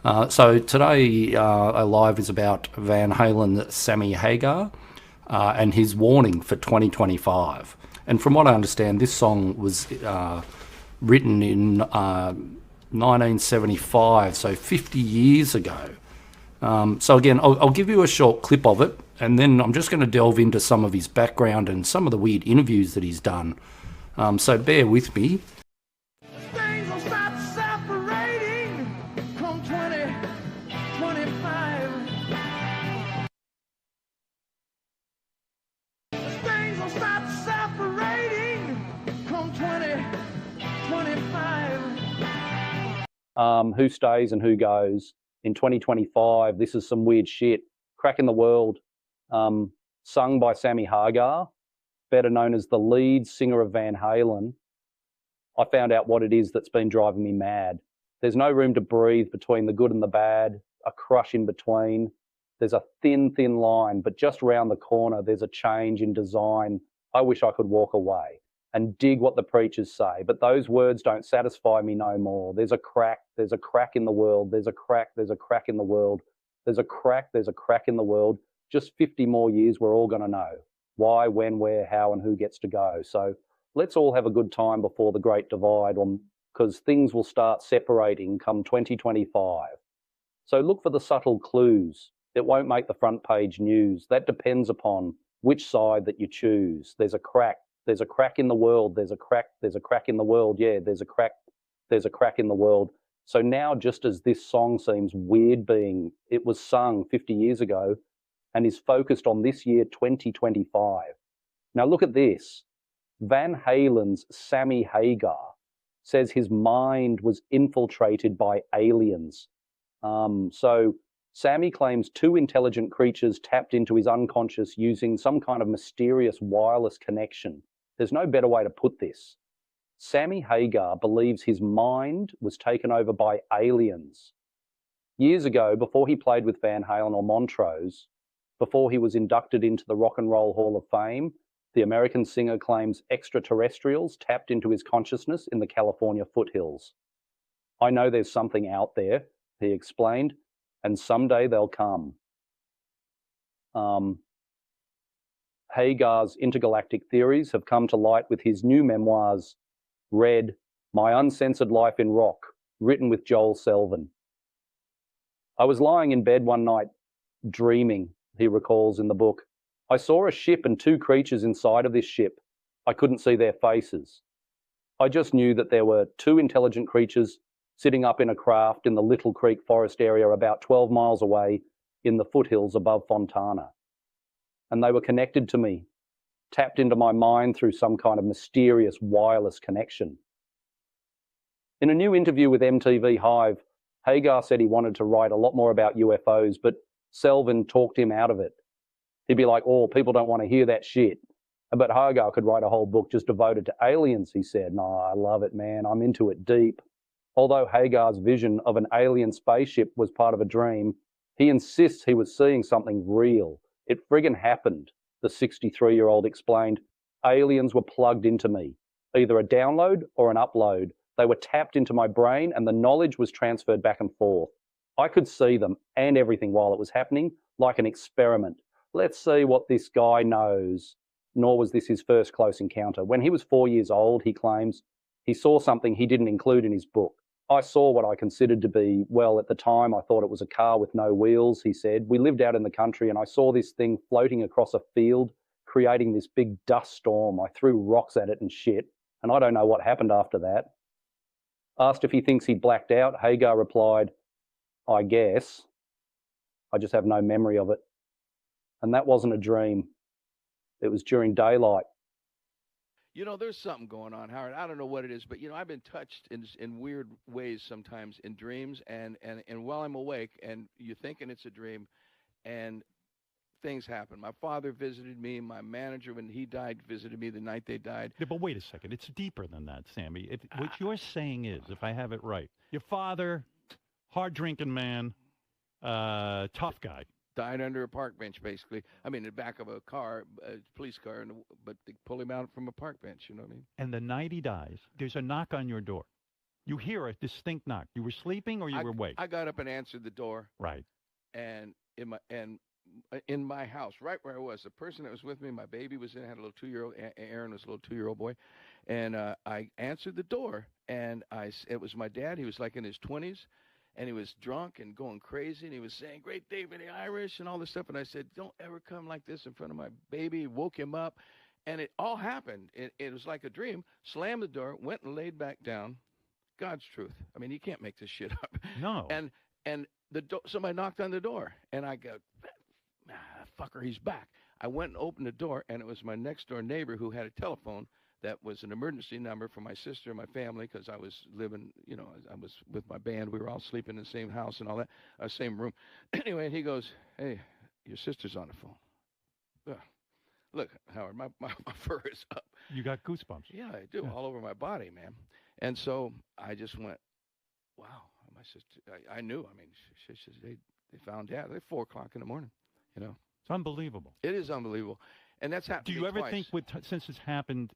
So today, Alive is about Van Halen, Sammy Hagar, and his warning for 2025. And from what I understand, this song was written in 1975, so 50 years ago. So again, I'll give you a short clip of it, and then I'm just going to delve into some of his background and some of the weird interviews that he's done. So bear with me. Things will start separating come 2025. Things will start separating come 2025. Who stays and who goes in 2025. This is some weird shit. Crack in the World, sung by Sammy Hagar, better known as the lead singer of Van Halen. I found out what it is that's been driving me mad. There's no room to breathe between the good and the bad, a crush in between. There's a thin, thin line, but just round the corner, there's a change in design. I wish I could walk away and dig what the preachers say, but those words don't satisfy me no more. There's a crack in the world, there's a crack in the world, there's a crack in the world. Just 50 more years, we're all going to know why, when, where, how, and who gets to go. So let's all have a good time before the great divide, because things will start separating come 2025. So look for the subtle clues. It won't make the front page news. That depends upon which side that you choose. There's a crack in the world, there's a crack in the world, yeah, there's a crack in the world. So now, just as this song seems weird being, it was sung 50 years ago and is focused on this year, 2025. Now look at this. Van Halen's Sammy Hagar says his mind was infiltrated by aliens. So Sammy claims two intelligent creatures tapped into his unconscious using some kind of mysterious wireless connection. There's no better way to put this. Sammy Hagar believes his mind was taken over by aliens. Years ago, before he played with Van Halen or Montrose, before he was inducted into the Rock and Roll Hall of Fame, the American singer claims extraterrestrials tapped into his consciousness in the California foothills. I know there's something out there, he explained, and someday they'll come. Hagar's intergalactic theories have come to light with his new memoirs, Red, My Uncensored Life in Rock, written with Joel Selvin. I was lying in bed one night, dreaming, he recalls in the book. I saw a ship and two creatures inside of this ship. I couldn't see their faces. I just knew that there were two intelligent creatures sitting up in a craft in the Little Creek Forest area about 12 miles away in the foothills above Fontana. And they were connected to me, tapped into my mind through some kind of mysterious wireless connection. In a new interview with MTV Hive, Hagar said he wanted to write a lot more about UFOs, but Selvin talked him out of it. He'd be like, oh, people don't want to hear that shit. But Hagar could write a whole book just devoted to aliens, he said. No, I love it, man. I'm into it deep. Although Hagar's vision of an alien spaceship was part of a dream, he insists he was seeing something real. It friggin' happened, the 63-year-old explained. Aliens were plugged into me, either a download or an upload. They were tapped into my brain and the knowledge was transferred back and forth. I could see them and everything while it was happening, like an experiment. Let's see what this guy knows. Nor was this his first close encounter. When he was 4 years old, he claims, he saw something he didn't include in his book. I saw what I considered to be, well, at the time I thought it was a car with no wheels, he said. We lived out in the country and I saw this thing floating across a field, creating this big dust storm. I threw rocks at it and shit, and I don't know what happened after that. Asked if he thinks he blacked out, Hagar replied, I guess. I just have no memory of it. And that wasn't a dream. It was during daylight. You know, there's something going on, Howard. I don't know what it is, but, you know, I've been touched in weird ways sometimes in dreams and while I'm awake, and you're thinking it's a dream, and things happen. My father visited me. My manager, when he died, visited me the night they died. Yeah, but wait a second. It's deeper than that, Sammy. What you're saying is, if I have it right, your father, hard-drinking man, tough guy. Died under a park bench, basically. I mean, in the back of a car, a police car, but they pull him out from a park bench, you know what I mean? And the night he dies, there's a knock on your door. You hear a distinct knock. You were sleeping or you were awake? I got up and answered the door, Right. and in my house, right where I was, the person that was with me, my baby was in. I had a little 2-year-old. Aaron was a little 2-year-old boy, and I answered the door, and it was my dad. He was like in his 20s, and he was drunk and going crazy, and he was saying, "Great Day for the Irish," and all this stuff. And I said, "Don't ever come like this in front of my baby." Woke him up, and it all happened. It was like a dream. Slammed the door, went and laid back down. God's truth. I mean, you can't make this shit up. No. And somebody knocked on the door, and I go, fucker, he's back. I went and opened the door, and it was my next door neighbor who had a telephone that was an emergency number for my sister and my family, because I was living, I was with my band. We were all sleeping in the same house and all that, same room. Anyway, and he goes, "Hey, your sister's on the phone." Look, Howard, my fur is up. You got goosebumps. Yeah, I do, all over my body, man. And so I just went, wow, my sister, I knew. I mean, they found out. They're 4 o'clock in the morning, It's unbelievable. It is unbelievable. And that's happened. Do you ever twice. think, since it's happened,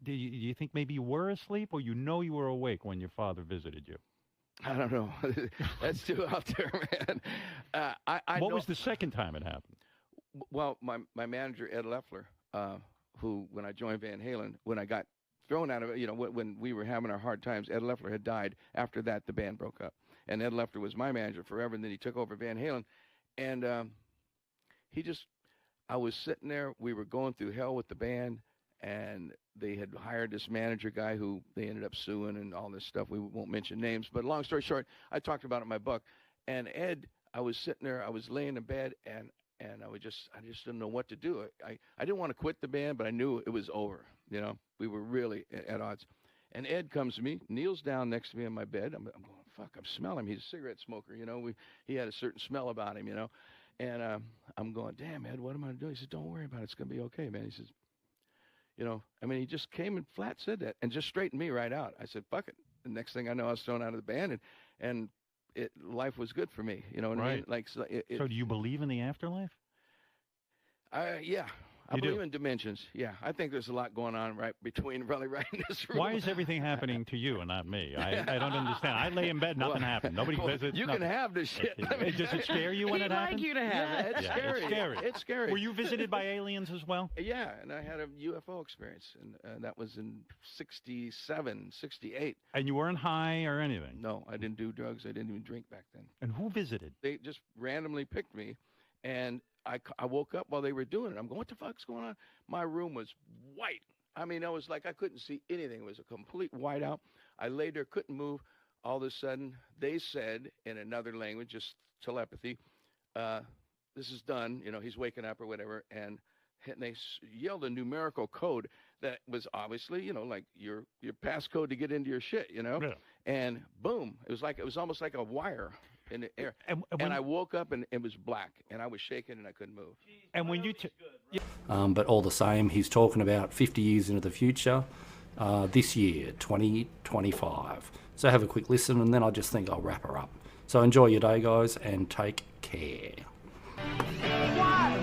do you think maybe you were asleep, or you were awake when your father visited you? I don't know. That's too out there, man. What was the second time it happened? Well, my manager, Ed Leffler, who, when I joined Van Halen, when I got thrown out of it, when we were having our hard times, Ed Leffler had died. After that, the band broke up. And Ed Leffler was my manager forever, and then he took over Van Halen. And I was sitting there. We were going through hell with the band, and they had hired this manager guy who they ended up suing and all this stuff. We won't mention names, but long story short, I talked about it in my book. And Ed, I was sitting there. I was laying in bed, and I just didn't know what to do. I didn't want to quit the band, but I knew it was over. We were really at odds. And Ed comes to me, kneels down next to me in my bed. I'm going, fuck, I'm smelling him. He's a cigarette smoker, he had a certain smell about him, And I'm going, damn, Ed, what am I going to do? He says, don't worry about it. It's going to be okay, man. He says, he just came and flat said that and just straightened me right out. I said, fuck it. The next thing I know, I was thrown out of the band, and life was good for me. You know what I mean? Like, so do you believe in the afterlife? Yeah. I believe in dimensions. Yeah, I think there's a lot going on right in this room. Why is everything happening to you and not me? I don't understand. I lay in bed, nothing happened. Nobody visits. You nothing. can have this shit. Does it scare you when it happens? He'd like you to have it. It's scary. It's scary. It's scary. Were you visited by aliens as well? Yeah, and I had a UFO experience, and that was in 67, 68. And you weren't high or anything? No, I didn't do drugs. I didn't even drink back then. And who visited? They just randomly picked me, and I woke up while they were doing it. I'm going, what the fuck's going on? My room was white. I mean, I was like, I couldn't see anything. It was a complete whiteout. I laid there, couldn't move. All of a sudden, they said in another language, just telepathy, this is done. He's waking up or whatever. And they yelled a numerical code that was obviously, like your passcode to get into your shit, Yeah. And boom, it was almost like a wire in the air. And I woke up and it was black, and I was shaking and I couldn't move. And when you But all the same, he's talking about 50 years into the future, this year, 2025. So have a quick listen, and then I just think I'll wrap her up. So enjoy your day, guys, and take care. Why?